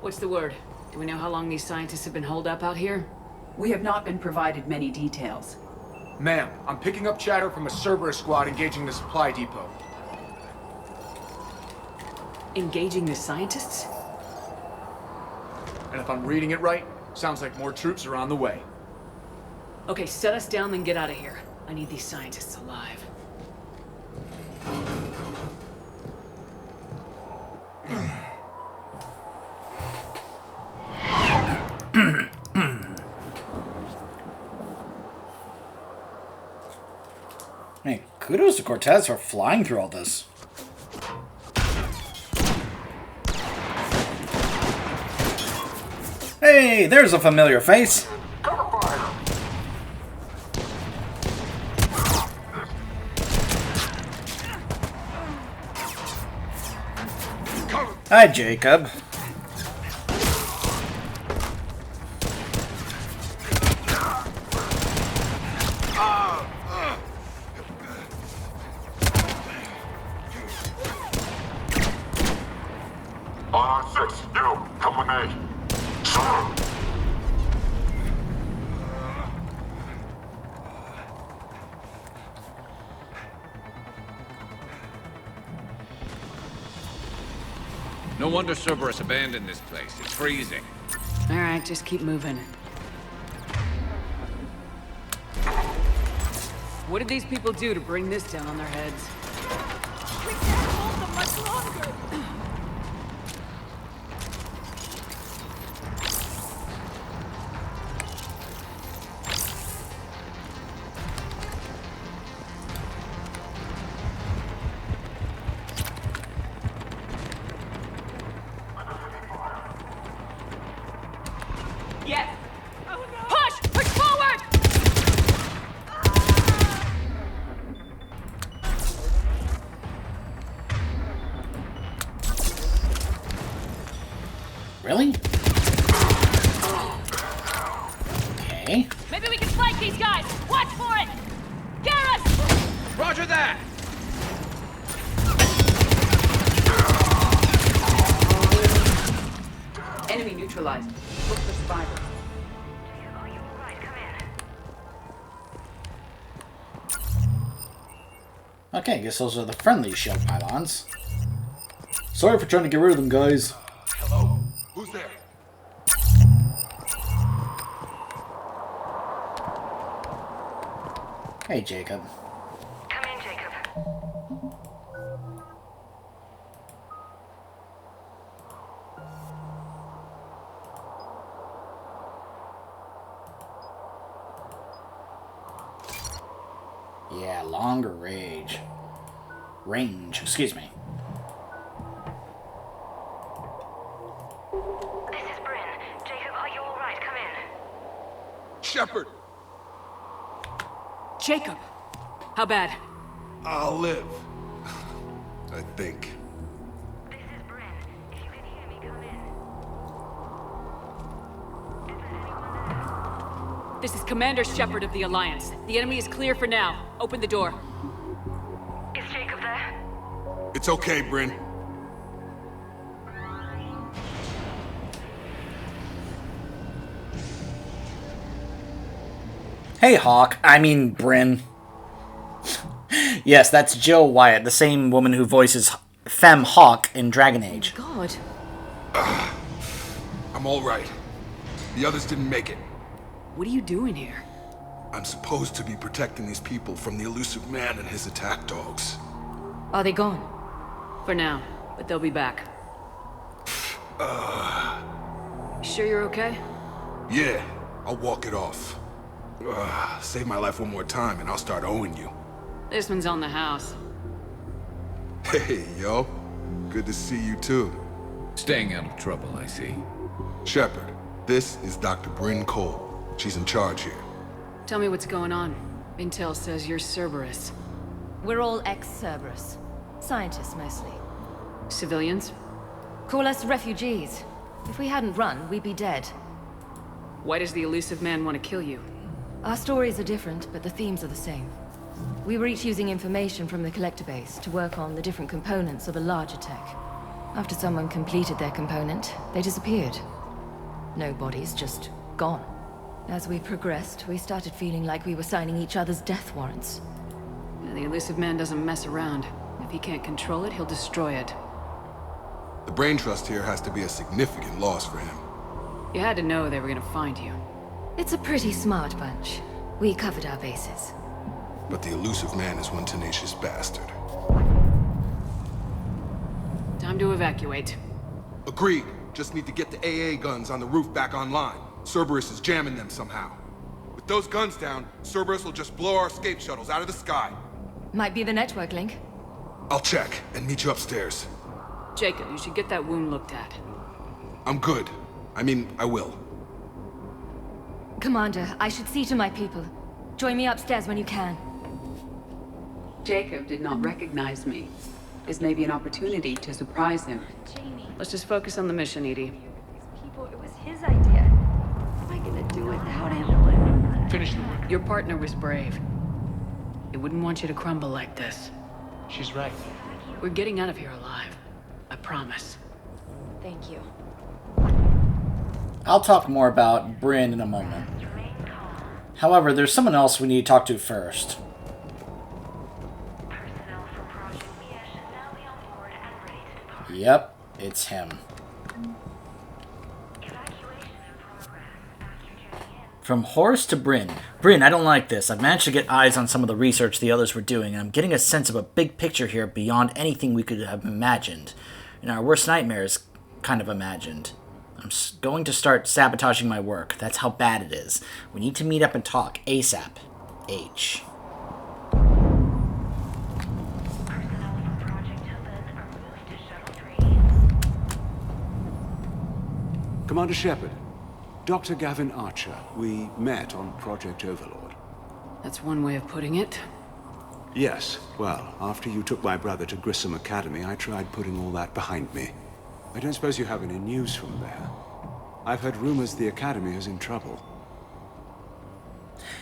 What's the word? Do we know how long these scientists have been holed up out here? We have not been provided many details. Ma'am, I'm picking up chatter from a Cerberus squad engaging the supply depot. Engaging the scientists? And if I'm reading it right, sounds like more troops are on the way. Okay, set us down, then get out of here. I need these scientists alive. Hey, kudos to Cortez for flying through all this. Hey, there's a familiar face. Hi, Jacob. R6, you, come with me. Sure. No wonder Cerberus abandoned this place. It's freezing. Alright, just keep moving. What did these people do to bring this down on their heads? We can't hold them much longer! Yes! Oh, no. Push! Push forward! Really? Okay. Maybe we can flank these guys! Watch for it! Garrus! Roger that! Enemy neutralized. Look for survivors. Are you alright? Come in. Okay, I guess those are the friendly shield pylons. Sorry for trying to get rid of them, guys. Hello? Who's there? Hey, Jacob. Come in, Jacob. Yeah, longer range. Excuse me. This is Bryn. Jacob, are you alright? Come in. Shepard! Jacob! How bad? I'll live. I think. This is Bryn. If you can hear me, come in. Is there anyone there? This is Commander Shepard of the Alliance. The enemy is clear for now. Open the door. Is Jacob there? It's okay, Bryn. Hey, Hawke. I mean, Bryn. Yes, that's Jill Wyatt, the same woman who voices Hawke in Dragon Age. God. I'm all right. The others didn't make it. What are you doing here? I'm supposed to be protecting these people from the elusive man and his attack dogs. Are they gone? For now, but they'll be back. Sure you're okay? Yeah, I'll walk it off. Save my life one more time and I'll start owing you. This one's on the house. Hey, yo. Good to see you too. Staying out of trouble, I see. Shepard, this is Dr. Bryn Cole. She's in charge here. Tell me what's going on. Intel says you're Cerberus. We're all ex-Cerberus. Scientists, mostly. Civilians? Call us refugees. If we hadn't run, we'd be dead. Why does the elusive man want to kill you? Our stories are different, but the themes are the same. We were each using information from the collector base to work on the different components of a larger tech. After someone completed their component, they disappeared. No bodies, just gone. As we progressed, we started feeling like we were signing each other's death warrants. The elusive man doesn't mess around. If he can't control it, he'll destroy it. The brain trust here has to be a significant loss for him. You had to know they were gonna find you. It's a pretty smart bunch. We covered our bases. But the elusive man is one tenacious bastard. Time to evacuate. Agreed. Just need to get the AA guns on the roof back online. Cerberus is jamming them somehow. With those guns down, Cerberus will just blow our escape shuttles out of the sky. Might be the network link. I'll check and meet you upstairs. Jacob, you should get that wound looked at. I'm good. I mean, I will. Commander, I should see to my people. Join me upstairs when you can. Jacob did not recognize me. This may be an opportunity to surprise him. Jamie, Let's just focus on the mission, Edie. people, it was his idea. How am I gonna do it without him? Finish the work. Your partner was brave. He wouldn't want you to crumble like this. She's right. We're getting out of here alive. I promise. Thank you. I'll talk more about Bryn in a moment. However, there's someone else we need to talk to first. Yep, it's him. From Horus to Bryn. Bryn, I don't like this. I've managed to get eyes on some of the research the others were doing, and I'm getting a sense of a big picture here beyond anything we could have imagined. In our worst nightmares, kind of imagined. I'm going to start sabotaging my work. That's how bad it is. We need to meet up and talk ASAP. H. Commander Shepard, Dr. Gavin Archer. We met on Project Overlord. That's one way of putting it. Yes, well, after you took my brother to Grissom Academy, I tried putting all that behind me. I don't suppose you have any news from there. I've heard rumors the Academy is in trouble.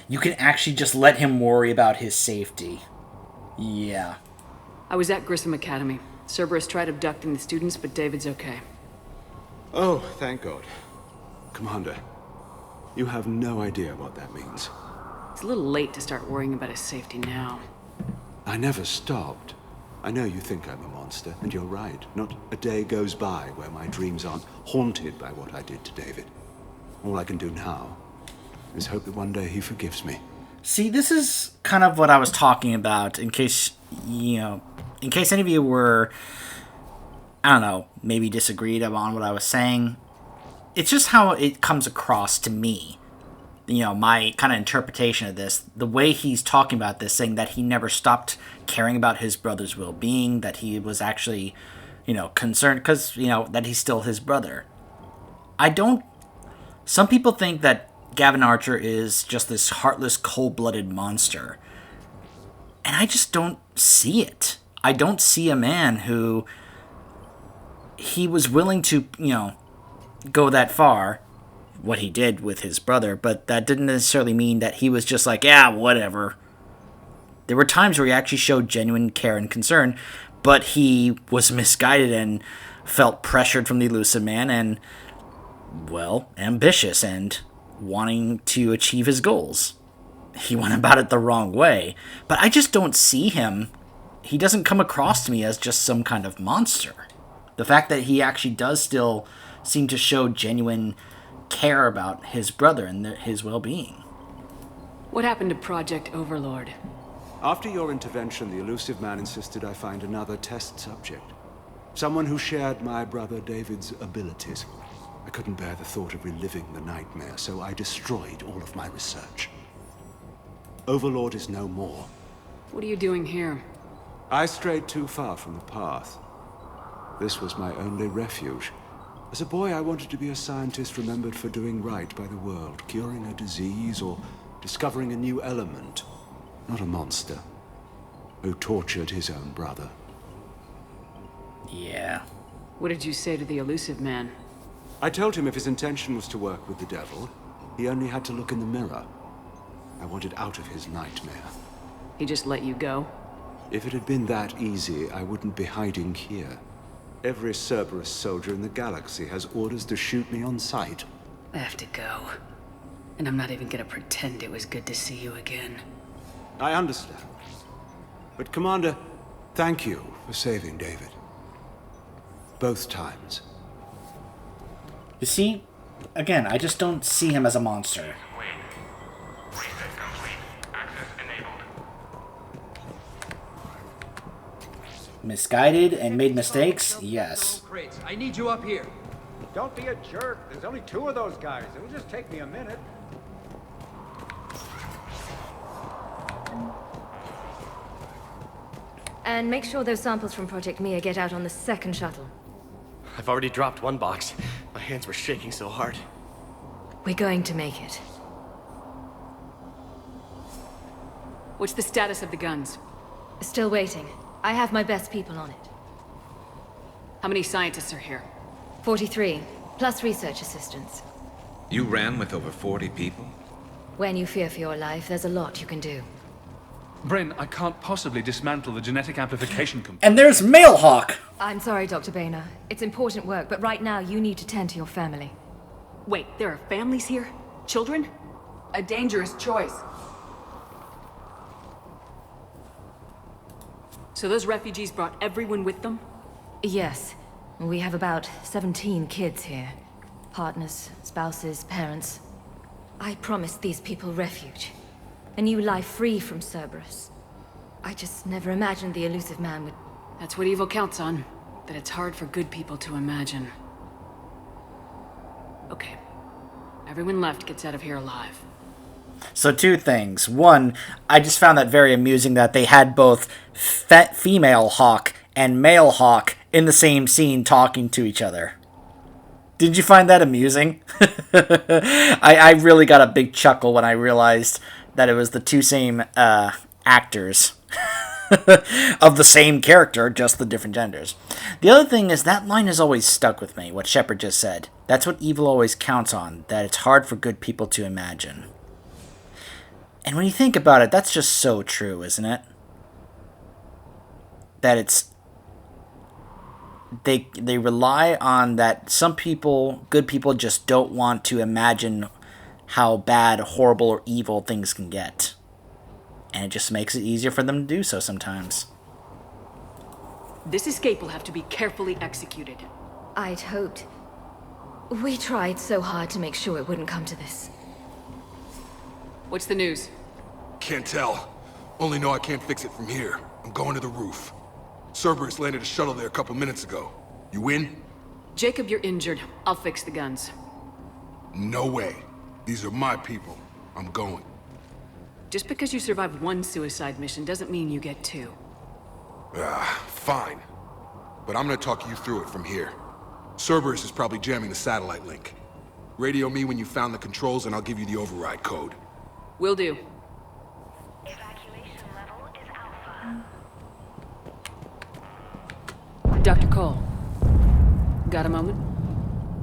You can actually just let him worry about his safety. Yeah. I was at Grissom Academy. Cerberus tried abducting the students, but David's okay. Oh, thank God. Commander, you have no idea what that means. It's a little late to start worrying about his safety now. I never stopped. I know you think I'm a monster, and you're right. Not a day goes by where my dreams aren't haunted by what I did to David. All I can do now is hope that one day he forgives me. See, this is kind of what I was talking about, in case any of you were, I don't know, maybe disagreed on what I was saying. It's just how it comes across to me. My kind of interpretation of this, the way he's talking about this, saying that he never stopped caring about his brother's well-being, that he was actually, concerned because, that he's still his brother. Some people think that Gavin Archer is just this heartless, cold-blooded monster. And I just don't see it. I don't see a man who he was willing to, go that far, what he did with his brother, but that didn't necessarily mean that he was just like, yeah, whatever. There were times where he actually showed genuine care and concern, but he was misguided and felt pressured from the elusive man and, well, ambitious and wanting to achieve his goals. He went about it the wrong way, but I just don't see him. He doesn't come across to me as just some kind of monster. The fact that he actually does still seem to show genuine care about his brother and his well-being. What happened to Project Overlord? After your intervention, the elusive man insisted I find another test subject. Someone who shared my brother David's abilities. I couldn't bear the thought of reliving the nightmare, so I destroyed all of my research. Overlord is no more. What are you doing here? I strayed too far from the path. This was my only refuge. As a boy, I wanted to be a scientist remembered for doing right by the world, curing a disease or discovering a new element. Not a monster who tortured his own brother. Yeah. What did you say to the elusive man? I told him if his intention was to work with the devil, he only had to look in the mirror. I wanted out of his nightmare. He just let you go? If it had been that easy, I wouldn't be hiding here. Every Cerberus soldier in the galaxy has orders to shoot me on sight. I have to go. And I'm not even gonna pretend it was good to see you again. I understand. But Commander, thank you for saving David. Both times. You see, again, I just don't see him as a monster. Reset complete. Access enabled. Misguided and made mistakes? Yes. I need you up here. Don't be a jerk. There's only 2 of those guys. It'll just take me a minute. And make sure those samples from Project Mia get out on the second shuttle. I've already dropped one box. My hands were shaking so hard. We're going to make it. What's the status of the guns? Still waiting. I have my best people on it. How many scientists are here? 43, plus research assistants. You ran with over 40 people? When you fear for your life, there's a lot you can do. Bryn, I can't possibly dismantle the genetic amplification component. And there's male Hawke! I'm sorry, Dr. Boehner. It's important work, but right now you need to tend to your family. Wait, there are families here? Children? A dangerous choice. So those refugees brought everyone with them? Yes. We have about 17 kids here. Partners, spouses, parents. I promised these people refuge. A new life free from Cerberus. I just never imagined the elusive man would... That's what evil counts on. That it's hard for good people to imagine. Okay. Everyone left gets out of here alive. So 2 things. One, I just found that very amusing that they had both female Hawke and male Hawke in the same scene talking to each other. Did you find that amusing? I really got a big chuckle when I realized that it was the 2 same actors of the same character, just the different genders. The other thing is that line has always stuck with me, what Shepard just said. That's what evil always counts on, that it's hard for good people to imagine. And when you think about it, that's just so true, isn't it? That it's... They rely on that some people, good people, just don't want to imagine how bad, horrible, or evil things can get. And it just makes it easier for them to do so sometimes. This escape will have to be carefully executed. I'd hoped. We tried so hard to make sure it wouldn't come to this. What's the news? Can't tell. Only know I can't fix it from here. I'm going to the roof. Cerberus landed a shuttle there a couple minutes ago. You in? Jacob, you're injured. I'll fix the guns. No way. These are my people. I'm going. Just because you survived one suicide mission doesn't mean you get 2. Fine. But I'm gonna talk you through it from here. Cerberus is probably jamming the satellite link. Radio me when you found the controls and I'll give you the override code. Will do. Evacuation level is Alpha. Dr. Cole. Got a moment?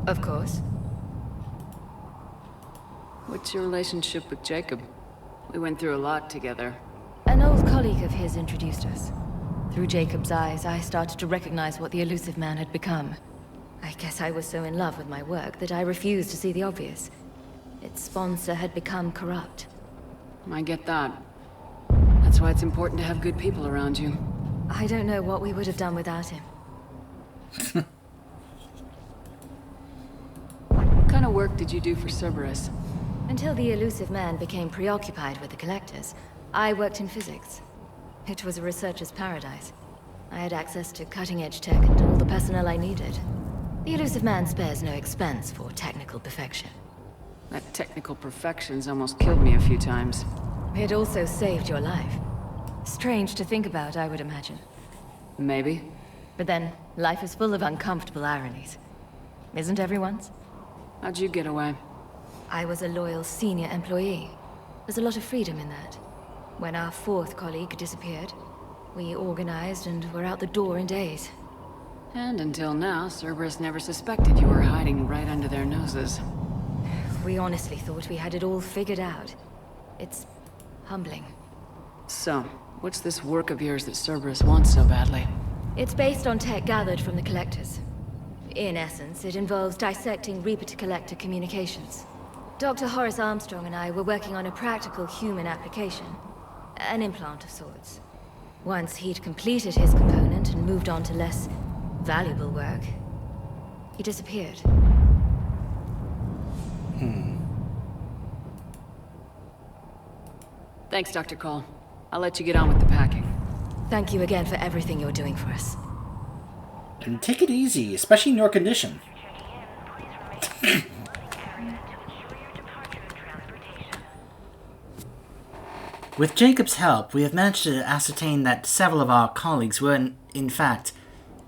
Of course. What's your relationship with Jacob? We went through a lot together. An old colleague of his introduced us. Through Jacob's eyes, I started to recognize what the elusive man had become. I guess I was so in love with my work that I refused to see the obvious. Its sponsor had become corrupt. I get that. That's why it's important to have good people around you. I don't know what we would have done without him. What kind of work did you do for Cerberus? Until the elusive man became preoccupied with the collectors, I worked in physics. It was a researcher's paradise. I had access to cutting-edge tech and all the personnel I needed. The elusive man spares no expense for technical perfection. That technical perfection's almost killed me a few times. It also saved your life. Strange to think about, I would imagine. Maybe. But then, life is full of uncomfortable ironies. Isn't everyone's? How'd you get away? I was a loyal senior employee. There's a lot of freedom in that. When our 4th colleague disappeared, we organized and were out the door in days. And until now, Cerberus never suspected you were hiding right under their noses. We honestly thought we had it all figured out. It's humbling. So, what's this work of yours that Cerberus wants so badly? It's based on tech gathered from the Collectors. In essence, it involves dissecting Reaper-to-Collector communications. Dr. Horace Armstrong and I were working on a practical human application. An implant of sorts. Once he'd completed his component and moved on to less valuable work, he disappeared. Thanks, Dr. Cole. I'll let you get on with the packing. Thank you again for everything you're doing for us. And take it easy, especially in your condition. With Jacob's help, we have managed to ascertain that several of our colleagues were, in fact,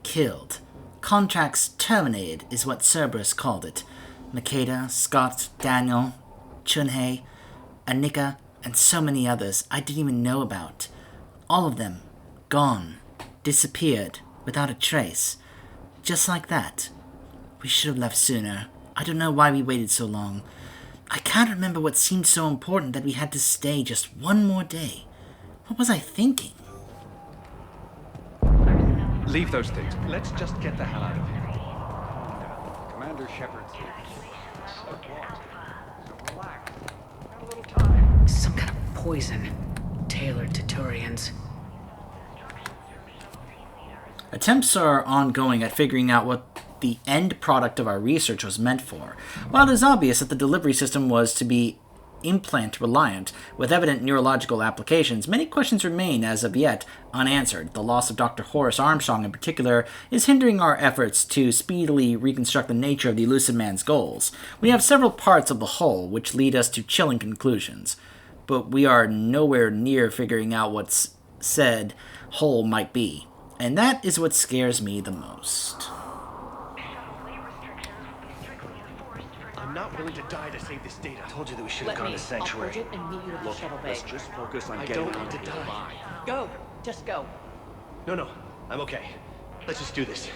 killed. Contracts terminated is what Cerberus called it. Makeda, Scott, Daniel, Chunhei, Anika, and so many others I didn't even know about. All of them, gone, disappeared, without a trace. Just like that. We should have left sooner. I don't know why we waited so long. I can't remember what seemed so important that we had to stay just one more day. What was I thinking? Leave those things. Let's just get the hell out of here. Commander Shepard's here. So what? So relax. Got a little time. Some kind of poison. Tailored to Turians. Attempts are ongoing at figuring out what the end product of our research was meant for. While it is obvious that the delivery system was to be implant-reliant, with evident neurological applications, many questions remain, as of yet, unanswered. The loss of Dr. Horace Armstrong, in particular, is hindering our efforts to speedily reconstruct the nature of the Elusive Man's goals. We have several parts of the whole, which lead us to chilling conclusions, but we are nowhere near figuring out what said whole might be. And that is what scares me the most. I'm not willing to die to save this data. I told you that we should have gone to Sanctuary. I'll purge it and meet you at the shuttle bay. Let's just focus on getting out to die. Go. Just go. No, I'm okay. Let's just do this.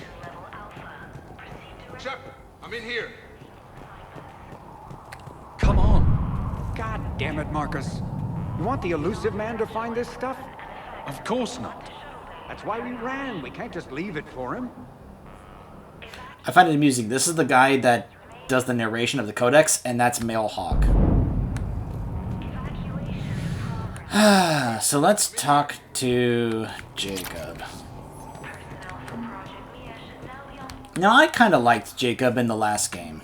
Shepard, I'm in here. Come on. God damn it, Marcus. You want the Elusive Man to find this stuff? Of course not. That's why we ran. We can't just leave it for him. I find it amusing. This is the guy that does the narration of the Codex, and that's male Hawke. So let's talk to Jacob. Now, I kind of liked Jacob in the last game.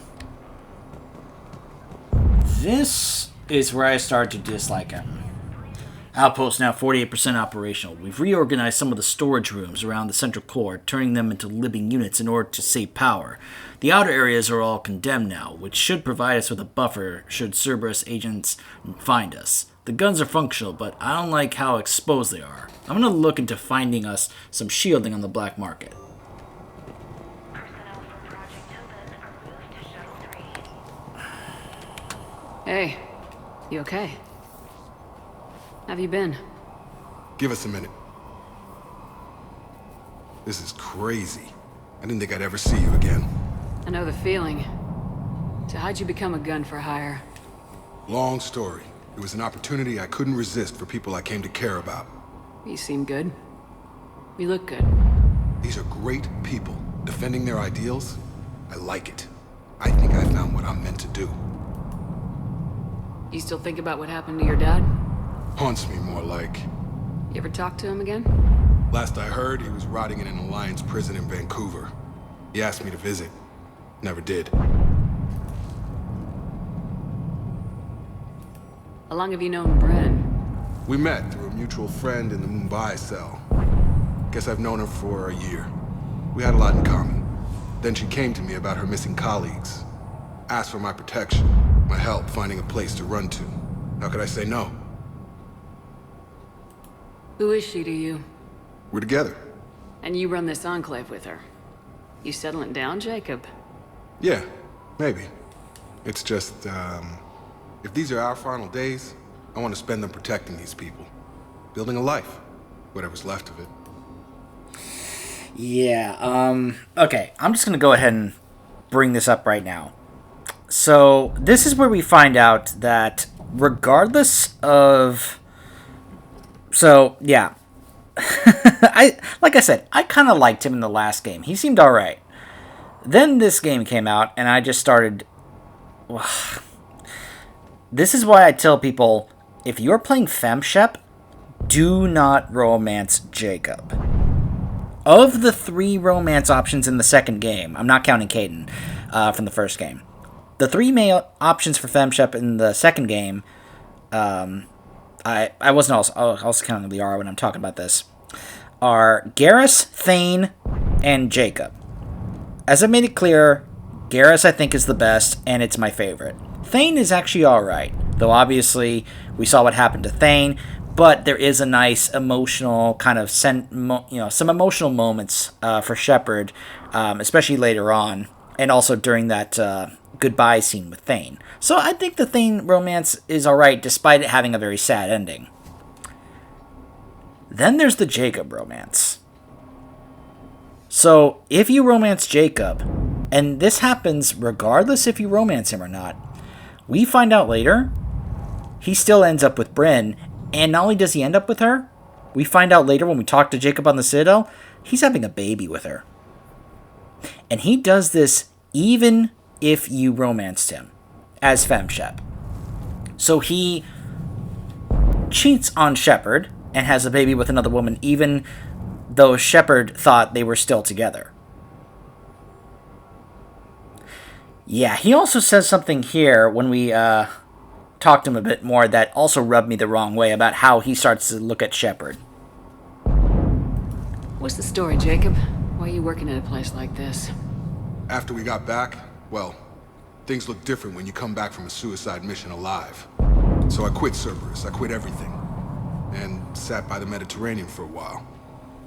This is where I started to dislike him. Outpost now 48% operational. We've reorganized some of the storage rooms around the central core, turning them into living units in order to save power. The outer areas are all condemned now, which should provide us with a buffer should Cerberus agents find us. The guns are functional, but I don't like how exposed they are. I'm going to look into finding us some shielding on the black market. Hey, you okay? Have you been? Give us a minute. This is crazy. I didn't think I'd ever see you again. I know the feeling. So how'd you become a gun for hire? Long story. It was an opportunity I couldn't resist for people I came to care about. You seem good. You look good. These are great people, defending their ideals. I like it. I think I found what I'm meant to do. You still think about what happened to your dad? Haunts me more like. You ever talk to him again? Last I heard, he was rotting in an Alliance prison in Vancouver. He asked me to visit. Never did. How long have you known Bren? We met through a mutual friend in the Mumbai cell. Guess I've known her for a year. We had a lot in common. Then she came to me about her missing colleagues. Asked for my protection, my help finding a place to run to. How could I say no? Who is she to you? We're together. And you run this enclave with her. You settling down, Jacob? Yeah, maybe. It's just, if these are our final days, I want to spend them protecting these people. Building a life. Whatever's left of it. Yeah, okay. I'm just gonna go ahead and bring this up right now. So, this is where we find out that regardless of... So, yeah. like I said, I kind of liked him in the last game. He seemed all right. Then this game came out, and I just started. This is why I tell people, if you're playing FemShep, do not romance Jacob. Of the 3 romance options in the second game, I'm not counting Caden from the first game. The 3 male options for FemShep in the second game, I wasn't also counting Liara when I'm talking about this, are Garrus, Thane, and Jacob. As I made it clear, Garrus I think is the best, and it's my favorite. Thane is actually alright, though obviously we saw what happened to Thane, but there is a nice emotional kind of, some emotional moments for Shepard, especially later on, and also during that goodbye scene with Thane. So I think the Thane romance is alright, despite it having a very sad ending. Then there's the Jacob romance. So if you romance Jacob, and this happens regardless if you romance him or not, we find out later he still ends up with Brynn, and not only does he end up with her, we find out later when we talk to Jacob on the Citadel, he's having a baby with her. And he does this even if you romanced him as FemShep. So he cheats on Shepard and has a baby with another woman, even though Shepard thought they were still together. Yeah, he also says something here when we talked to him a bit more that also rubbed me the wrong way about how he starts to look at Shepard. What's the story, Jacob? Why are you working at a place like this? After we got back, well, things look different when you come back from a suicide mission alive. So I quit Cerberus, I quit everything, and sat by the Mediterranean for a while.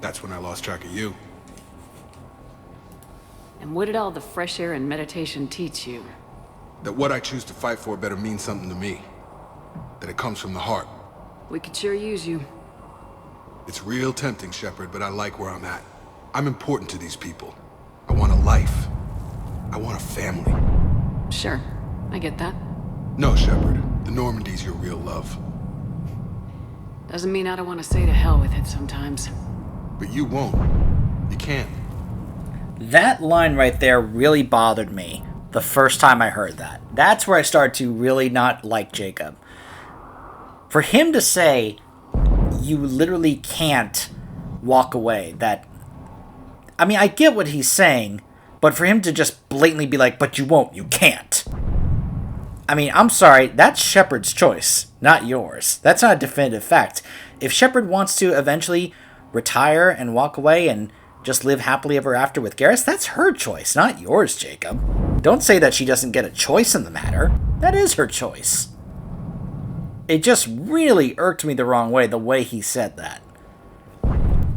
That's when I lost track of you. And what did all the fresh air and meditation teach you? That what I choose to fight for better mean something to me. That it comes from the heart. We could sure use you. It's real tempting, Shepard, but I like where I'm at. I'm important to these people. I want a life. I want a family. Sure, I get that. No, Shepard. The Normandy's your real love. Doesn't mean I don't want to say to hell with it sometimes. But you won't. You can't. That line right there really bothered me the first time I heard that. That's where I started to really not like Jacob. For him to say, you literally can't walk away, that... I mean, I get what he's saying, but for him to just blatantly be like, but you won't, you can't. I mean, I'm sorry, that's Shepard's choice, not yours. That's not a definitive fact. If Shepard wants to eventually retire and walk away and just live happily ever after with Garrus, that's her choice, not yours, Jacob. Don't say that she doesn't get a choice in the matter. That is her choice. It just really irked me the wrong way, the way he said that.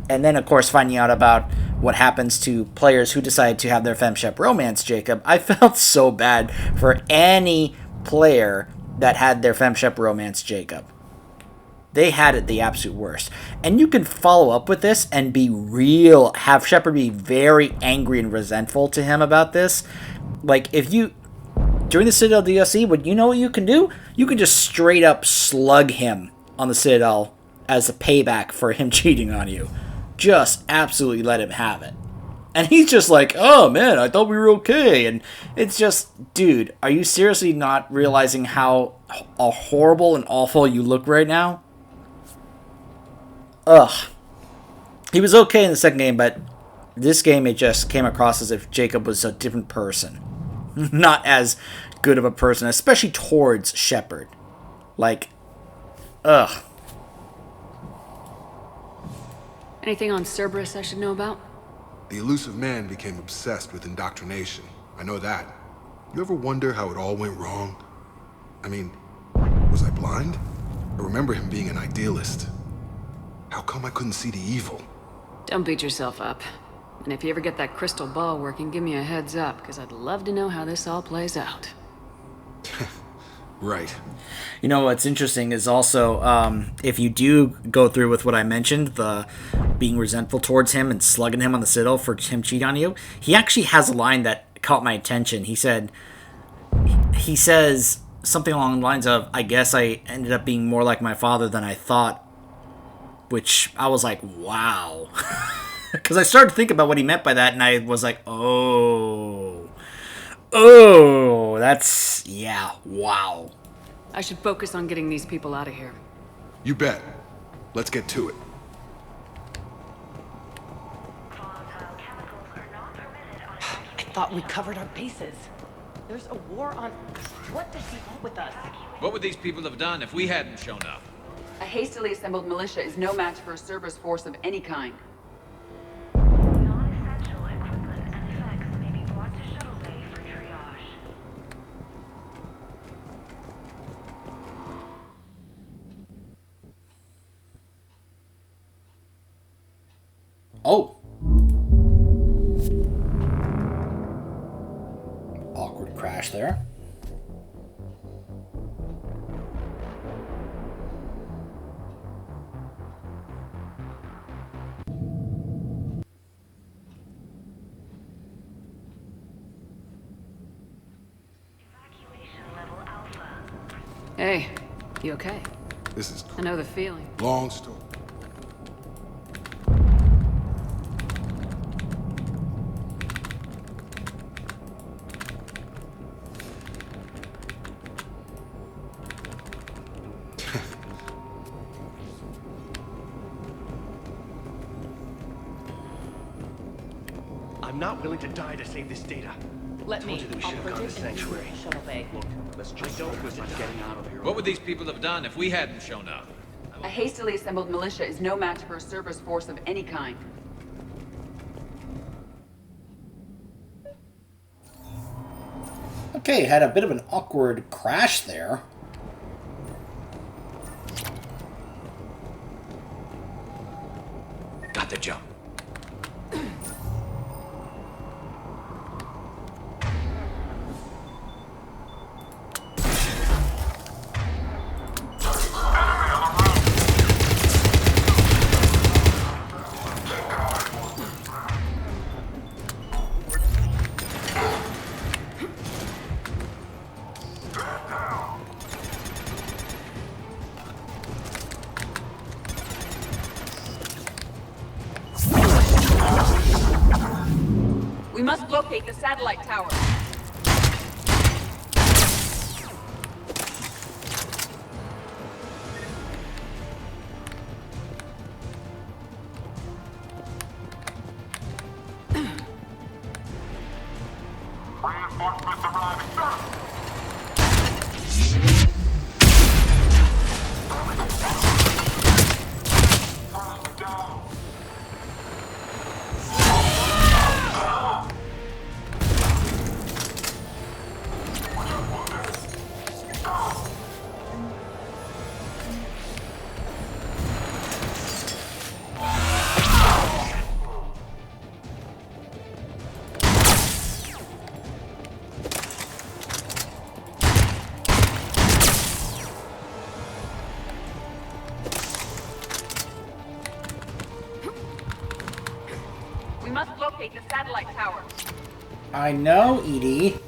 And then, of course, finding out about what happens to players who decide to have their FemShep romance Jacob, I felt so bad for any player that had their FemShep romance Jacob. They had it the absolute worst. And you can follow up with this and be real, have Shepard be very angry and resentful to him about this. Like, if you, during the Citadel DLC, what you can do? You can just straight up slug him on the Citadel as a payback for him cheating on you. Just absolutely let him have it. And he's just like, oh man, I thought we were okay. And it's just, dude, are you seriously not realizing how horrible and awful you look right now? Ugh. He was okay in the second game, but this game it just came across as if Jacob was a different person. Not as good of a person, especially towards Shepard. Like, ugh. Anything on Cerberus I should know about? The elusive man became obsessed with indoctrination. I know that. You ever wonder how it all went wrong? I mean, was I blind? I remember him being an idealist. How come I couldn't see the evil? Don't beat yourself up. And if you ever get that crystal ball working, give me a heads up, because I'd love to know how this all plays out. Right. You know, what's interesting is also, if you do go through with what I mentioned, the being resentful towards him and slugging him on the Citadel for him cheating on you, he actually has a line that caught my attention. He says something along the lines of, I guess I ended up being more like my father than I thought. which I was like, wow. Because I started to think about what he meant by that, and I was like, oh, that's, yeah, wow. I should focus on getting these people out of here. You bet. Let's get to it. I thought we covered our bases. There's a war on... What does he want with us? What would these people have done if we hadn't shown up? A hastily assembled militia is no match for a Cerberus force of any kind. Non-essential equipment and effects may be brought to shuttle bay for triage. Oh. Awkward crash there. Hey, you okay? This is I know the feeling. long story. I'm not willing to die to save this data. Let me. Told you that we I'll should have gone to protect and Sanctuary. use the shuttle bay. Look, let's just focus on getting out of here. What would these people have done if we hadn't shown up? A hastily assembled militia is no match for a Cerberus force of any kind. Okay, had a bit of an awkward crash there. Got the jump. We must locate the satellite tower. Reinforcements arriving, sir. Down. We must locate the satellite tower. I know, Edie.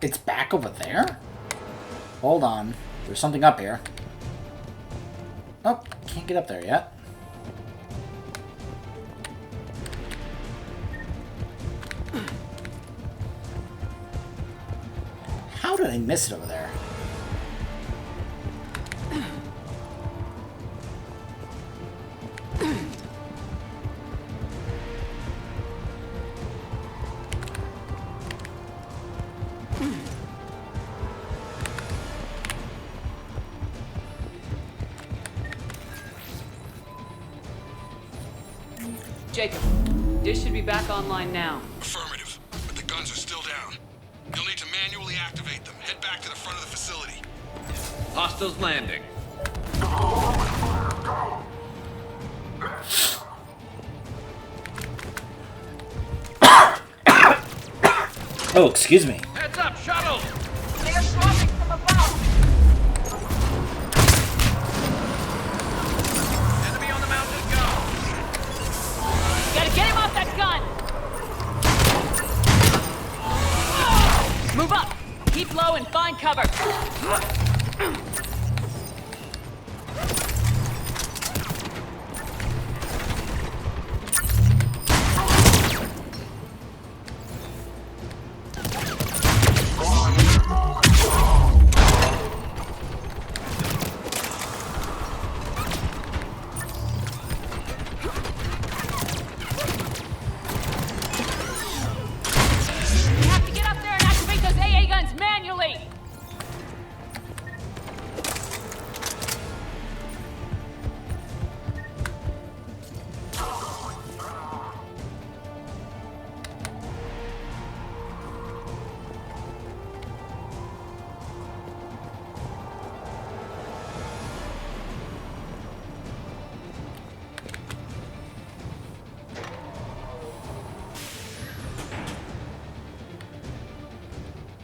It's back over there? Hold on. There's something up here. Oh, can't get up there yet. How did I miss it over there? Jacob, dish should be back online now. Affirmative, but the guns are still down. You'll need to manually activate them. Head back to the front of the facility. Hostiles landing. Oh, excuse me. Heads up, shuttle! They are dropping from above! Enemy on the mountain, go! Gotta get him off that gun! Move up! Keep low and find cover!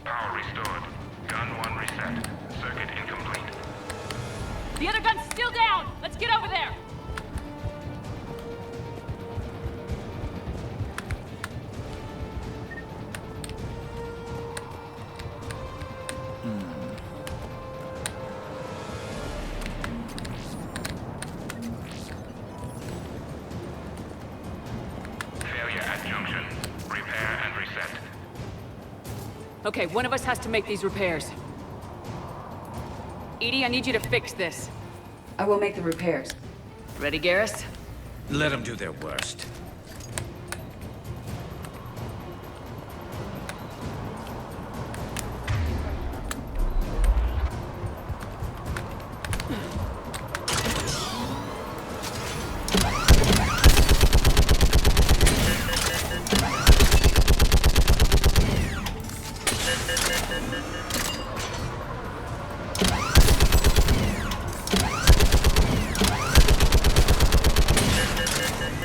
Power restored. Gun 1 reset. Circuit incomplete. The other gun's still down! Let's get over there! Failure at junction. Repair and reset. Okay, one of us has to make these repairs. Edie, I need you to fix this. I will make the repairs. Ready, Garrus? Let them do their worst.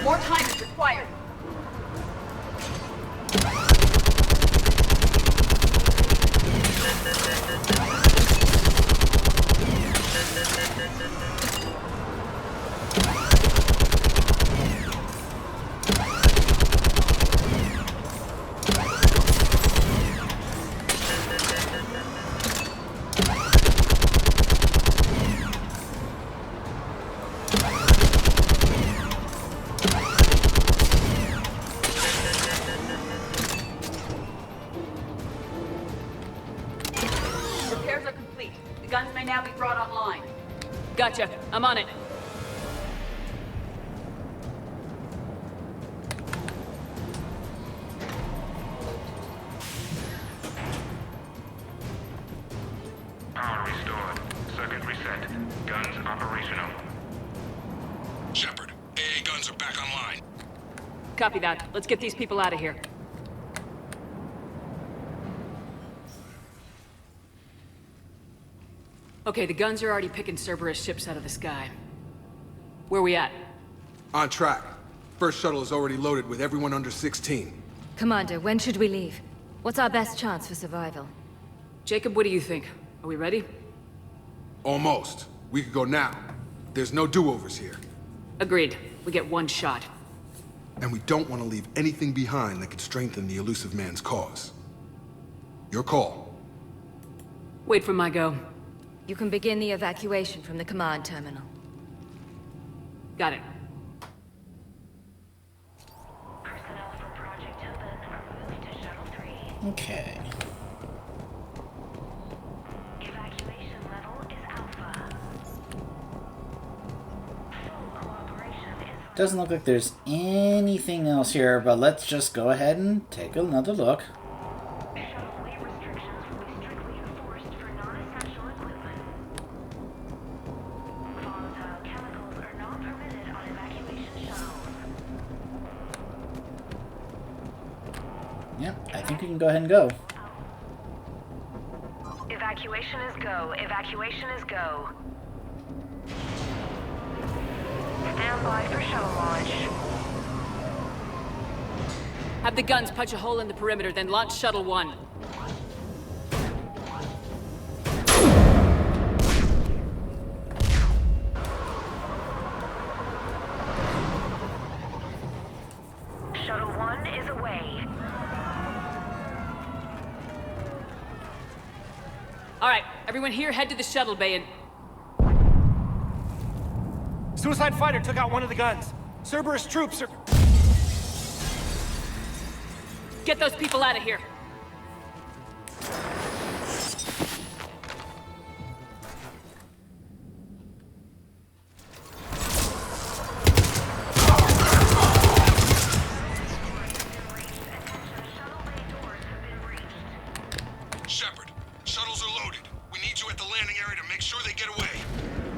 More time is required. Repairs are complete. The guns may now be brought online. Gotcha. I'm on it. Power restored. Circuit reset. Guns operational. Shepard, AA guns are back online. Copy that. Let's get these people out of here. Okay, the guns are already picking Cerberus ships out of the sky. Where we at? On track. First shuttle is already loaded with everyone under 16. Commander, when should we leave? What's our best chance for survival? Jacob, what do you think? Are we ready? Almost. We could go now. There's no do-overs here. Agreed. We get one shot. And we don't want to leave anything behind that could strengthen the elusive man's cause. Your call. Wait for my go. You can begin the evacuation from the command terminal. Got it. Personnel from Project Open are moved to Shuttle 3. Okay. Evacuation level is Alpha. Full cooperation is... Doesn't look like there's anything else here, but let's just go ahead and take another look. Shuttle weight restrictions will be strictly enforced for non-essential equipment. Volatile chemicals are not permitted on evacuation shuttles. Yep, I think we can go ahead and go. Evacuation Evacuation is go. Evacuation is go. Stand by for shuttle launch. Have the guns punch a hole in the perimeter, then launch Shuttle 1. Shuttle 1 is away. Alright, everyone here head to the shuttle bay and... Suicide fighter took out one of the guns. Cerberus troops are... Get those people out of here. Shepard, shuttles are loaded. We need you at the landing area to make sure they get away.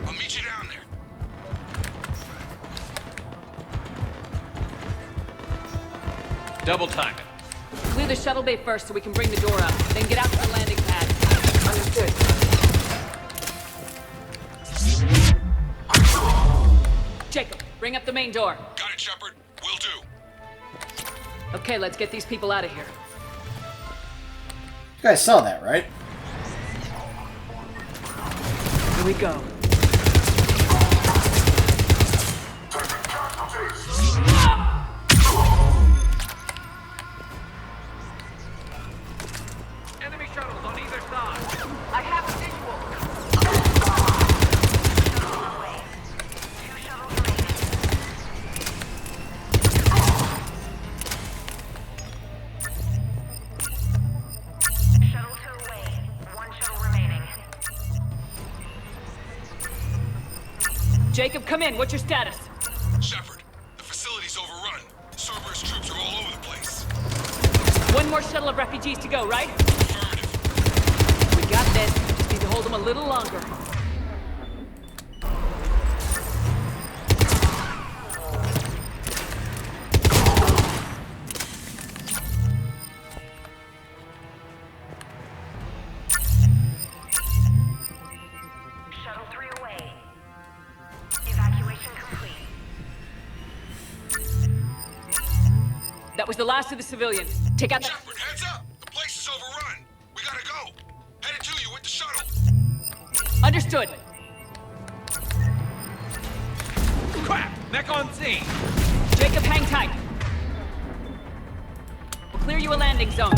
I'll meet you down there. Double time it. Clear the shuttle bay first so we can bring the door up. Then get out to the landing pad. Understood. Jacob, bring up the main door. Got it, Shepard. Will do. Okay, let's get these people out of here. You guys saw that, right? Here we go. Enemy shuttles on either side. I have a visual. Shuttle 2 away. 1 shuttle remaining. Jacob, come in. What's your status? Shepard, the facility's overrun. Cerberus troops are all over the place. One more shuttle of refugees to go, right? Affirmative. We got this. Just need to hold them a little longer. Shuttle 3 away. Evacuation complete. That was the last of the civilians. Take out the... Shepard, heads up! The place is overrun. We gotta go. Headed to you with the shuttle. Understood. Crap! Mech on scene. Jacob, hang tight. We'll clear you a landing zone.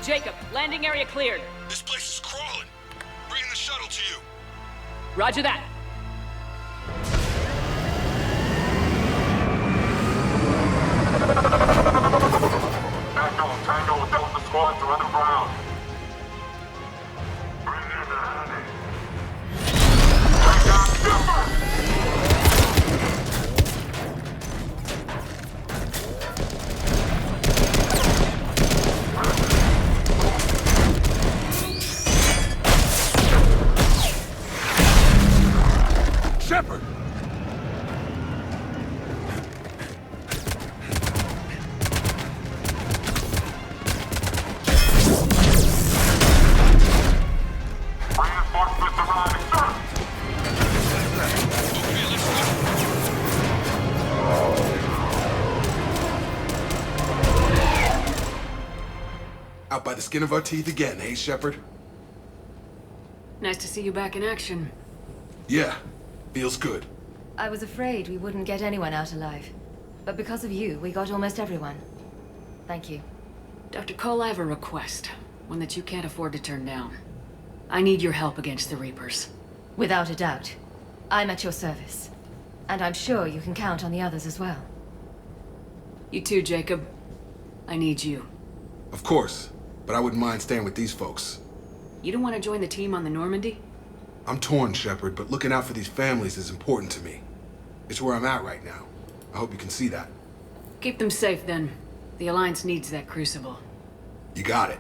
Jacob, landing area cleared. This place is crawling. Bringing the shuttle to you. Roger that. Tango, Delta squads are underground. Bring in the honey. Take down Shepard! Shepard! Reinforcements arriving, sir! Okay, let's go. Out by the skin of our teeth again, eh, Shepard? Nice to see you back in action. Yeah, feels good. I was afraid we wouldn't get anyone out alive. But because of you, we got almost everyone. Thank you. Dr. Cole, I have a request. One that you can't afford to turn down. I need your help against the Reapers. Without a doubt. I'm at your service. And I'm sure you can count on the others as well. You too, Jacob. I need you. Of course, but I wouldn't mind staying with these folks. You don't want to join the team on the Normandy? I'm torn, Shepard, but looking out for these families is important to me. It's where I'm at right now. I hope you can see that. Keep them safe, then. The Alliance needs that crucible. You got it.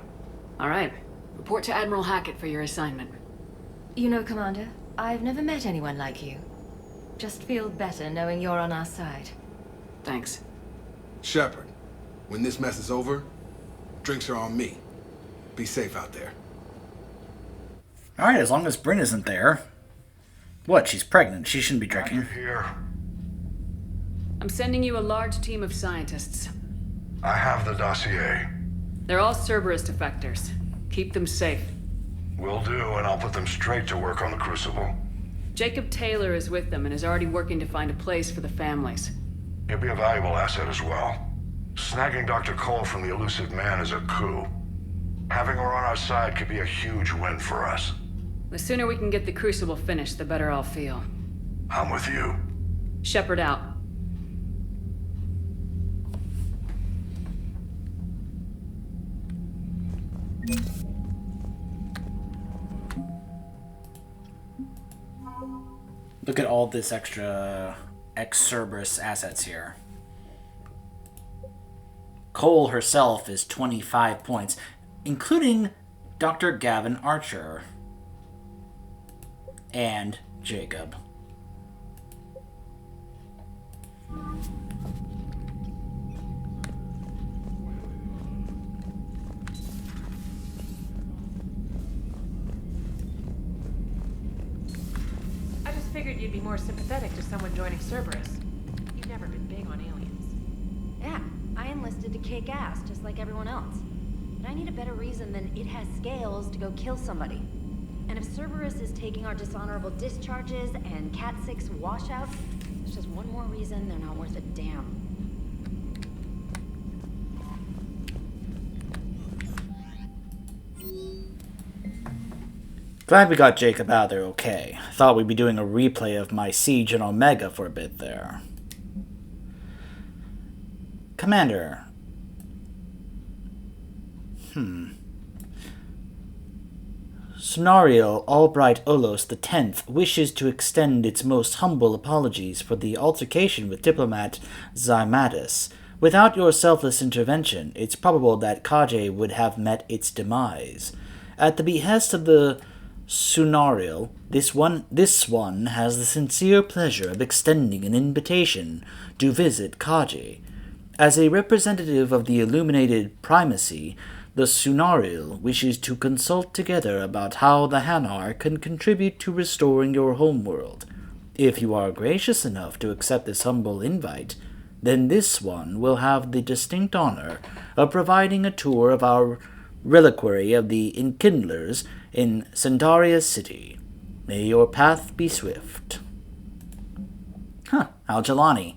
All right. Report to Admiral Hackett for your assignment. You know, Commander, I've never met anyone like you. Just feel better knowing you're on our side. Thanks. Shepard, when this mess is over, drinks are on me. Be safe out there. Alright, as long as Bryn isn't there. What, she's pregnant. She shouldn't be drinking. Here. I'm sending you a large team of scientists. I have the dossier. They're all Cerberus defectors. Keep them safe. Will do, and I'll put them straight to work on the Crucible. Jacob Taylor is with them and is already working to find a place for the families. He'll be a valuable asset as well. Snagging Dr. Cole from the elusive man is a coup. Having her on our side could be a huge win for us. The sooner we can get the Crucible finished, the better I'll feel. I'm with you. Shepard out. Look at all this extra ex-Cerberus assets here. Cole herself is 25 points, including Dr. Gavin Archer and Jacob. I just figured you'd be more sympathetic to someone joining Cerberus. You've never been big on aliens. Yeah, I enlisted to kick ass, just like everyone else. But I need a better reason than it has scales to go kill somebody. And if Cerberus is taking our dishonorable discharges and Cat 6 washouts, there's just one more reason they're not worth a damn. Glad we got Jacob out there okay. Thought we'd be doing a replay of my siege in Omega for a bit there. Commander. Scenario Albright Olos X wishes to extend its most humble apologies for the altercation with diplomat Zymatis. Without your selfless intervention, it's probable that Kaje would have met its demise. At the behest of the Sunarial, this one has the sincere pleasure of extending an invitation to visit Kaje. As a representative of the illuminated primacy, the Sunarial wishes to consult together about how the Hanar can contribute to restoring your homeworld. If you are gracious enough to accept this humble invite, then this one will have the distinct honor of providing a tour of our reliquary of the Enkindlers in Sandaria City. May your path be swift. Al-Jalani.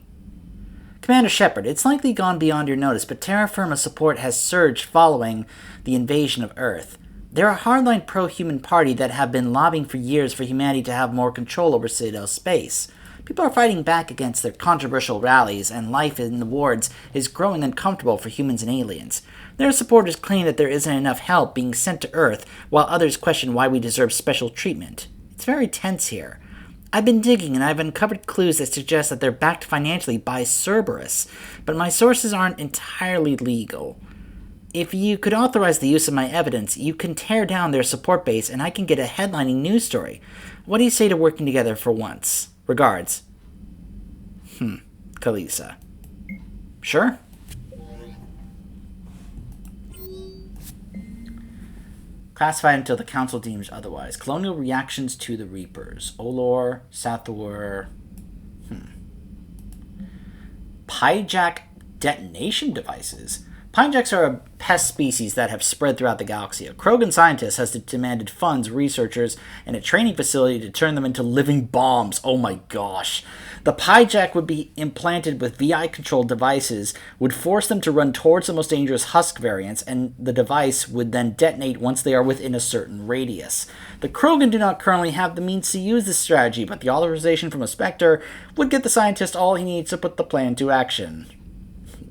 Commander Shepard, it's likely gone beyond your notice, but Terra Firma support has surged following the invasion of Earth. They're a hardline pro-human party that have been lobbying for years for humanity to have more control over Citadel space. People are fighting back against their controversial rallies, and life in the wards is growing uncomfortable for humans and aliens. Their supporters claim that there isn't enough help being sent to Earth, while others question why we deserve special treatment. It's very tense here. I've been digging, and I've uncovered clues that suggest that they're backed financially by Cerberus, but my sources aren't entirely legal. If you could authorize the use of my evidence, you can tear down their support base, and I can get a headlining news story. What do you say to working together for once? Regards. Kalisa. Sure. Classified until the council deems otherwise. Colonial reactions to the Reapers. Olor, Sathor. Pyjak detonation devices. Pyjaks are a pest species that have spread throughout the galaxy. A Krogan scientist has demanded funds, researchers, and a training facility to turn them into living bombs. Oh my gosh. The Pyjak would be implanted with VI-controlled devices, would force them to run towards the most dangerous Husk variants, and the device would then detonate once they are within a certain radius. The Krogan do not currently have the means to use this strategy, but the authorization from a Spectre would get the scientist all he needs to put the plan into action.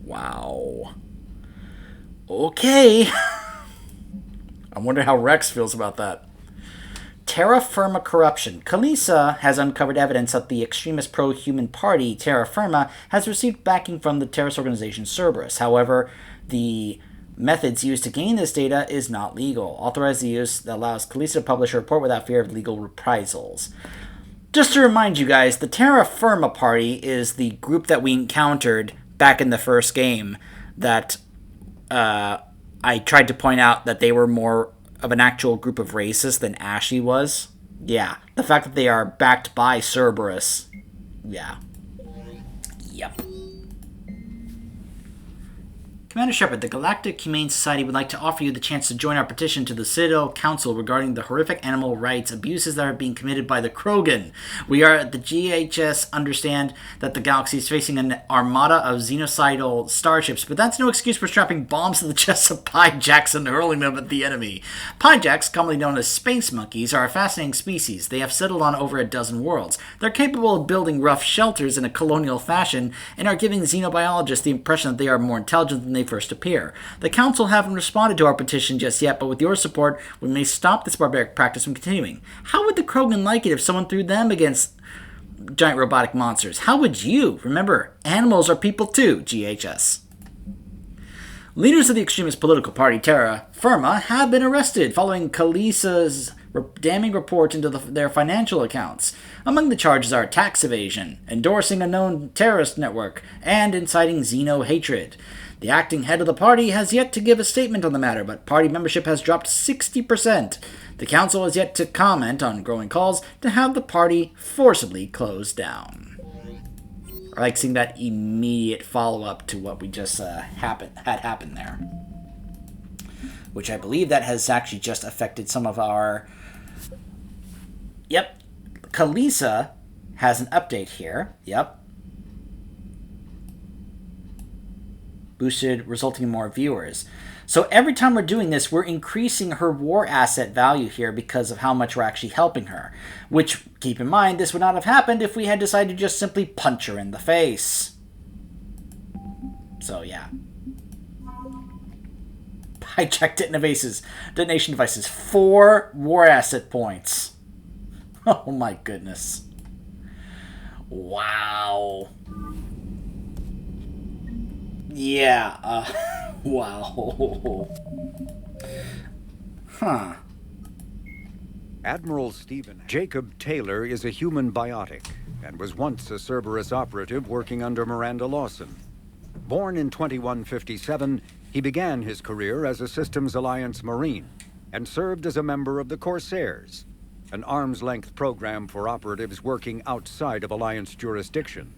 Wow. Okay. I wonder how Rex feels about that. Terra Firma corruption. Kalisa has uncovered evidence that the extremist pro-human party, Terra Firma, has received backing from the terrorist organization Cerberus. However, the methods used to gain this data is not legal. Authorized use that allows Kalisa to publish a report without fear of legal reprisals. Just to remind you guys, the Terra Firma party is the group that we encountered back in the first game that I tried to point out that they were more of an actual group of racists than Ashley was. Yeah, the fact that they are backed by Cerberus. Yeah. Yep. Commander Shepard, the Galactic Humane Society would like to offer you the chance to join our petition to the Citadel Council regarding the horrific animal rights abuses that are being committed by the Krogan. We are at the GHS understand that the galaxy is facing an armada of xenocidal starships, but that's no excuse for strapping bombs to the chests of Pyjaks and hurling them at the enemy. Pyjaks, commonly known as space monkeys, are a fascinating species. They have settled on over a dozen worlds. They're capable of building rough shelters in a colonial fashion and are giving xenobiologists the impression that they are more intelligent than they first appear. The Council haven't responded to our petition just yet, but with your support, we may stop this barbaric practice from continuing. How would the Krogan like it if someone threw them against giant robotic monsters? How would you? Remember, animals are people too, GHS. Leaders of the extremist political party Terra Firma have been arrested following Kalisa's damning report into their financial accounts. Among the charges are tax evasion, endorsing a known terrorist network, and inciting xeno-hatred. The acting head of the party has yet to give a statement on the matter, but party membership has dropped 60%. The council has yet to comment on growing calls to have the party forcibly closed down. I like seeing that immediate follow-up to what we just had happen there. Which I believe that has actually just affected some of our... Yep. Kalisa has an update here. Yep. Boosted, resulting in more viewers. So every time we're doing this, we're increasing her war asset value here because of how much we're actually helping her. Which, keep in mind, this would not have happened if we had decided to just simply punch her in the face. So, yeah. Hijack detonation devices. 4 war asset points. Oh my goodness. Wow. Yeah, wow. Huh. Admiral Stephen Jacob Taylor is a human biotic and was once a Cerberus operative working under Miranda Lawson. Born in 2157, he began his career as a Systems Alliance Marine and served as a member of the Corsairs, an arm's-length program for operatives working outside of Alliance jurisdiction.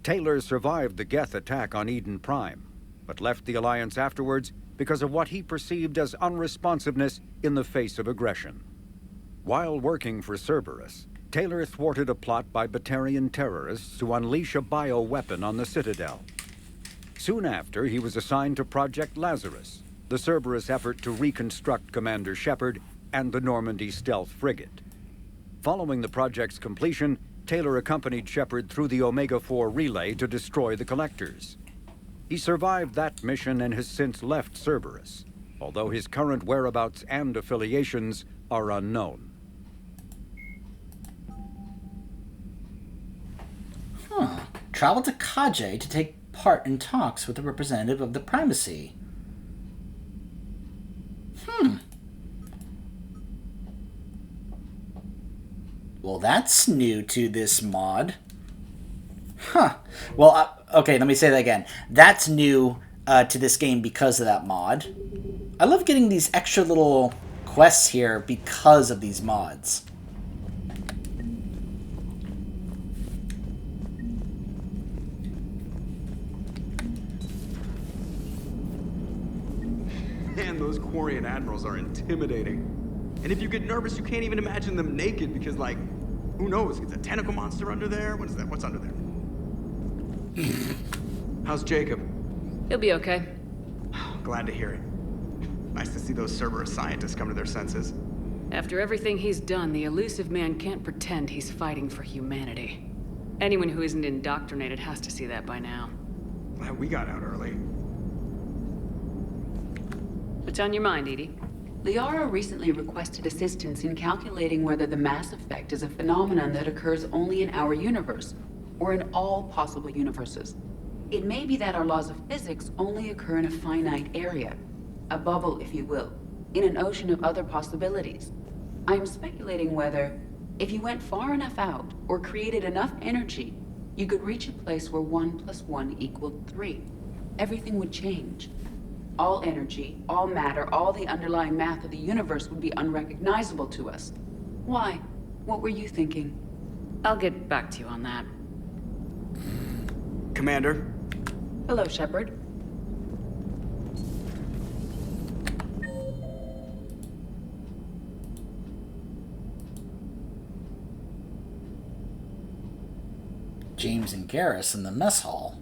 Taylor survived the Geth attack on Eden Prime, but left the Alliance afterwards because of what he perceived as unresponsiveness in the face of aggression. While working for Cerberus, Taylor thwarted a plot by Batarian terrorists to unleash a bioweapon on the Citadel. Soon after, he was assigned to Project Lazarus, the Cerberus effort to reconstruct Commander Shepard and the Normandy stealth frigate. Following the project's completion, Taylor accompanied Shepard through the Omega-4 relay to destroy the Collectors. He survived that mission and has since left Cerberus, although his current whereabouts and affiliations are unknown. Travel to Kaje to take part in talks with a representative of the Primacy. Well, that's new to this mod. Huh. Well, okay, let me say that again. That's new to this game because of that mod. I love getting these extra little quests here because of these mods. Man, those Quarian admirals are intimidating. And if you get nervous, you can't even imagine them naked because, like, who knows? It's a tentacle monster under there? What is that? What's under there? How's Jacob? He'll be okay. Glad to hear it. Nice to see those Cerberus scientists come to their senses. After everything he's done, the elusive man can't pretend he's fighting for humanity. Anyone who isn't indoctrinated has to see that by now. Glad we got out early. What's on your mind, Edie? Liara recently requested assistance in calculating whether the mass effect is a phenomenon that occurs only in our universe, or in all possible universes. It may be that our laws of physics only occur in a finite area, a bubble, if you will, in an ocean of other possibilities. I'm speculating whether, if you went far enough out, or created enough energy, you could reach a place where 1 + 1 = 3. Everything would change. All energy, all matter, all the underlying math of the universe would be unrecognizable to us. Why? What were you thinking? I'll get back to you on that. Commander? Hello, Shepard. James and Garrus in the mess hall.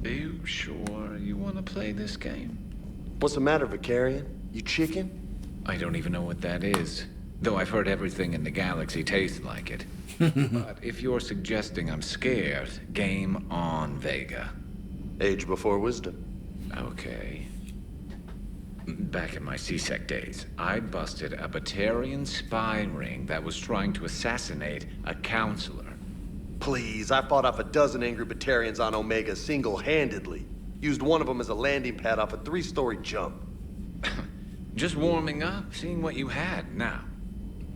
Are you sure you want to play this game? What's the matter, Vicarian? You chicken? I don't even know what that is. Though I've heard everything in the galaxy tastes like it. But if you're suggesting I'm scared, game on, Vega. Age before wisdom. Okay. Back in my C-Sec days, I busted a Batarian spy ring that was trying to assassinate a counselor. Please, I fought off a dozen angry Batarians on Omega single-handedly. Used one of them as a landing pad off a 3-story jump. Just warming up, seeing what you had. Now,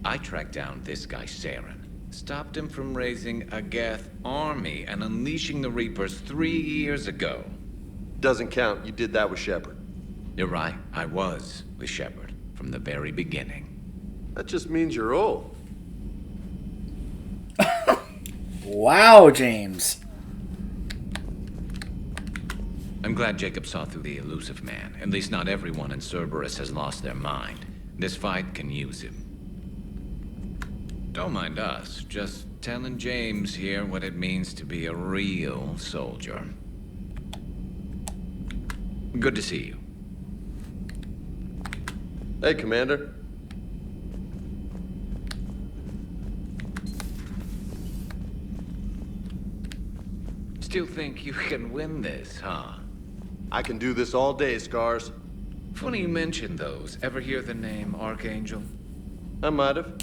I tracked down this guy, Saren. Stopped him from raising a Geth army and unleashing the Reapers 3 years ago. Doesn't count. You did that with Shepard. You're right. I was with Shepard from the very beginning. That just means you're old. Wow, James. I'm glad Jacob saw through the elusive man. At least not everyone in Cerberus has lost their mind. This fight can use him. Don't mind us. Just telling James here what it means to be a real soldier. Good to see you. Hey, Commander. Still think you can win this, huh? I can do this all day, Scars. Funny you mention those. Ever hear the name Archangel? I might have.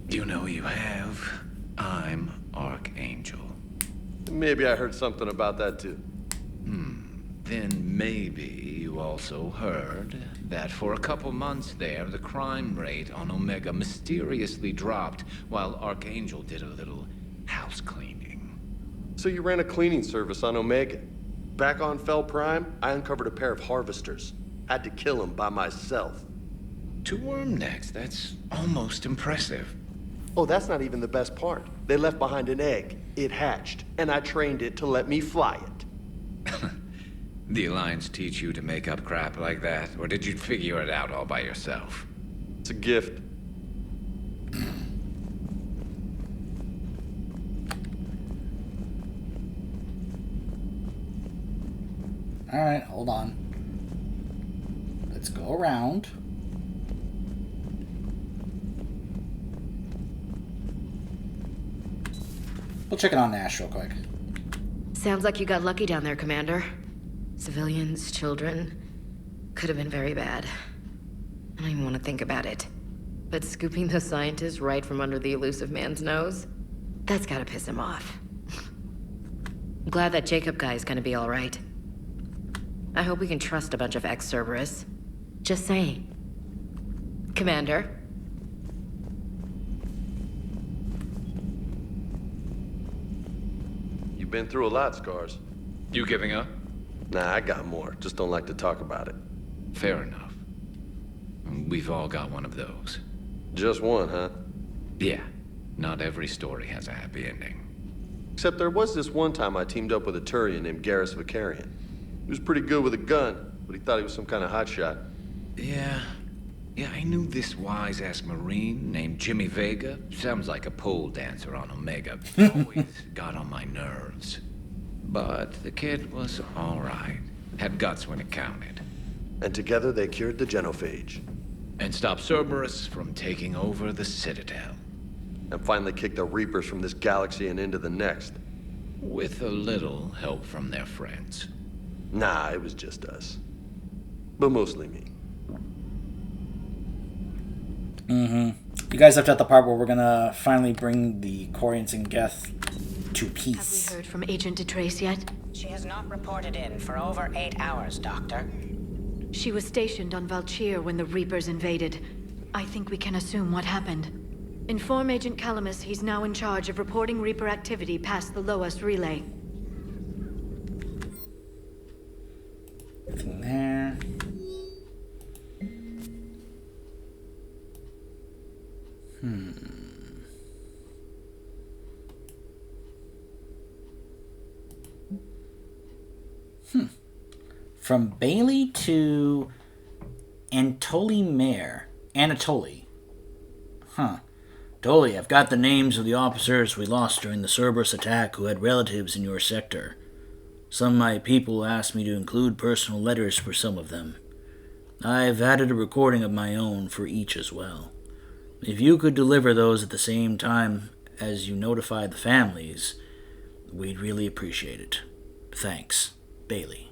You know you have. I'm Archangel. Maybe I heard something about that too. Then maybe you also heard that for a couple months there, the crime rate on Omega mysteriously dropped while Archangel did a little house cleaning. So you ran a cleaning service on Omega. Back on Fel Prime, I uncovered a pair of harvesters. Had to kill them by myself. 2 worm necks, that's almost impressive. Oh, that's not even the best part. They left behind an egg. It hatched, and I trained it to let me fly it. The Alliance teach you to make up crap like that, or did you figure it out all by yourself? It's a gift. Alright, hold on. Let's go around. We'll check it on Nash real quick. Sounds like you got lucky down there, Commander. Civilians, children. Could have been very bad. I don't even want to think about it. But scooping the scientist right from under the elusive man's nose? That's gotta piss him off. I'm glad that Jacob guy is gonna be alright. I hope we can trust a bunch of ex-Cerberus. Just saying. Commander? You've been through a lot, Scars. You giving up? Nah, I got more. Just don't like to talk about it. Fair enough. We've all got one of those. Just one, huh? Yeah. Not every story has a happy ending. Except there was this one time I teamed up with a Turian named Garrus Vicarian. He was pretty good with a gun, but he thought he was some kind of hotshot. Yeah. Yeah, I knew this wise-ass Marine named Jimmy Vega. Sounds like a pole dancer on Omega. Always got on my nerves. But the kid was all right. Had guts when it counted. And together they cured the genophage. And stopped Cerberus from taking over the Citadel. And finally kicked the Reapers from this galaxy and into the next. With a little help from their friends. Nah, it was just us. But mostly me. You guys left out the part where we're gonna finally bring the Corians and Geth to peace. Have we heard from Agent DeTrace yet? She has not reported in for over 8 hours, Doctor. She was stationed on Valchir when the Reapers invaded. I think we can assume what happened. Inform Agent Calamus he's now in charge of reporting Reaper activity past the Loas relay. Nothing there. From Bailey to Anatoly Mayer. Anatoly. Dolly, I've got the names of the officers we lost during the Cerberus attack who had relatives in your sector. Some of my people asked me to include personal letters for some of them. I've added a recording of my own for each as well. If you could deliver those at the same time as you notify the families, we'd really appreciate it. Thanks, Bailey.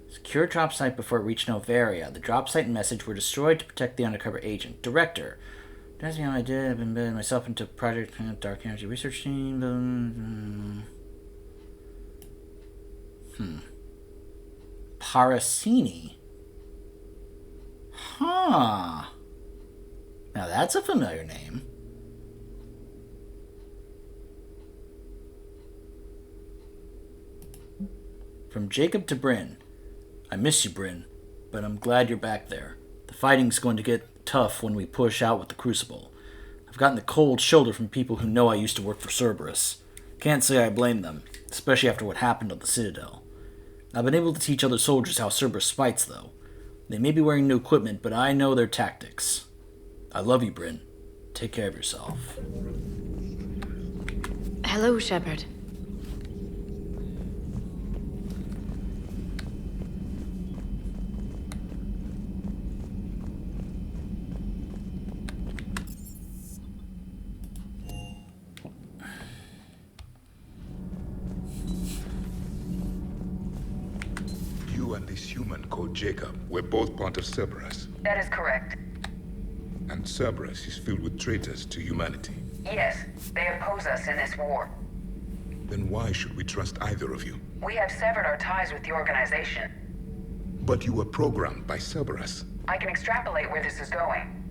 Secure drop site before it reached Novaria. The drop site and message were destroyed to protect the undercover agent. Director. That's what I did. I've embedded myself into Project Dark Energy Research Team. Parasini. Now that's a familiar name. From Jacob to Bryn. I miss you, Bryn, but I'm glad you're back there. The fighting's going to get tough when we push out with the Crucible. I've gotten the cold shoulder from people who know I used to work for Cerberus. Can't say I blame them, especially after what happened on the Citadel. I've been able to teach other soldiers how Cerberus fights, though. They may be wearing new equipment, but I know their tactics. I love you, Bryn. Take care of yourself. Hello, Shepard. You and this human called Jacob were both part of Cerberus. That is correct. And Cerberus is filled with traitors to humanity. Yes, they oppose us in this war. Then why should we trust either of you? We have severed our ties with the organization. But you were programmed by Cerberus. I can extrapolate where this is going.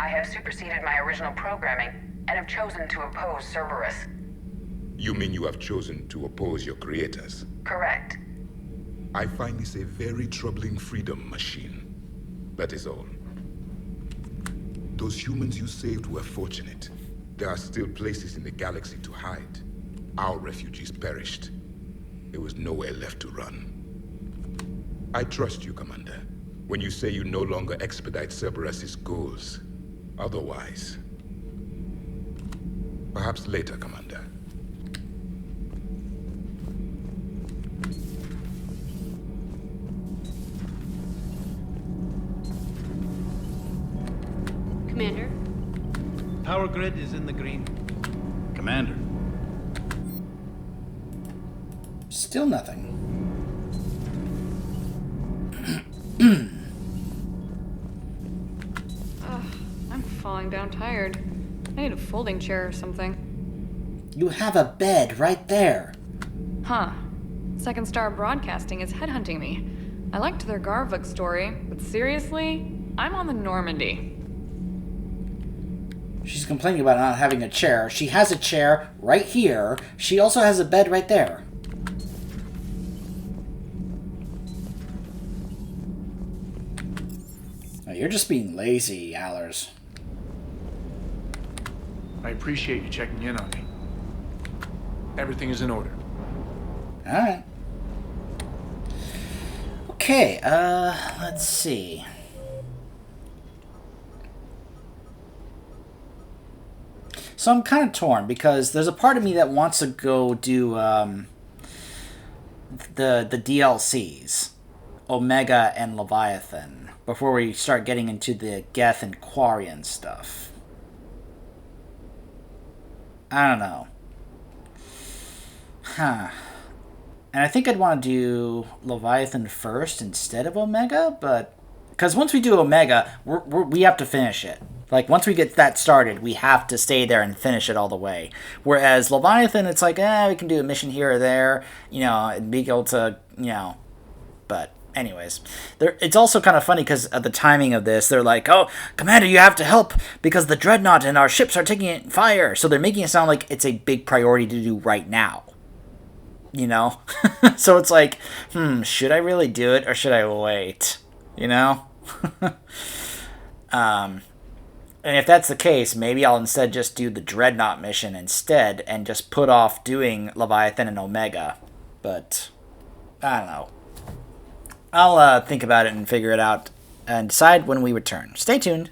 I have superseded my original programming and have chosen to oppose Cerberus. You mean you have chosen to oppose your creators? Correct. I find this a very troubling freedom machine. That is all. Those humans you saved were fortunate. There are still places in the galaxy to hide. Our refugees perished. There was nowhere left to run. I trust you, Commander, when you say you no longer expedite Cerberus's goals. Otherwise... Perhaps later, Commander. Commander? Power grid is in the green. Commander. Still nothing. I'm falling down tired. I need a folding chair or something. You have a bed right there. Huh. Second Star Broadcasting is headhunting me. I liked their Garvuk story, but seriously, I'm on the Normandy. She's complaining about not having a chair. She has a chair right here. She also has a bed right there. Oh, you're just being lazy, Allers. I appreciate you checking in on me. Everything is in order. Alright. Okay, let's see. So I'm kind of torn, because there's a part of me that wants to go do the DLCs, Omega and Leviathan, before we start getting into the Geth and Quarian stuff. I don't know. Huh. And I think I'd want to do Leviathan first instead of Omega, but... Because once we do Omega, we have to finish it. Like, once we get that started, we have to stay there and finish it all the way. Whereas Leviathan, it's like, we can do a mission here or there, and be able to, But, anyways. It's also kind of funny because of the timing of this. They're like, oh, Commander, you have to help because the Dreadnought and our ships are taking fire. So they're making it sound like it's a big priority to do right now. So it's like, should I really do it or should I wait? And if that's the case, maybe I'll instead just do the Dreadnought mission instead and just put off doing Leviathan and Omega. But, I don't know. I'll think about it and figure it out and decide when we return. Stay tuned.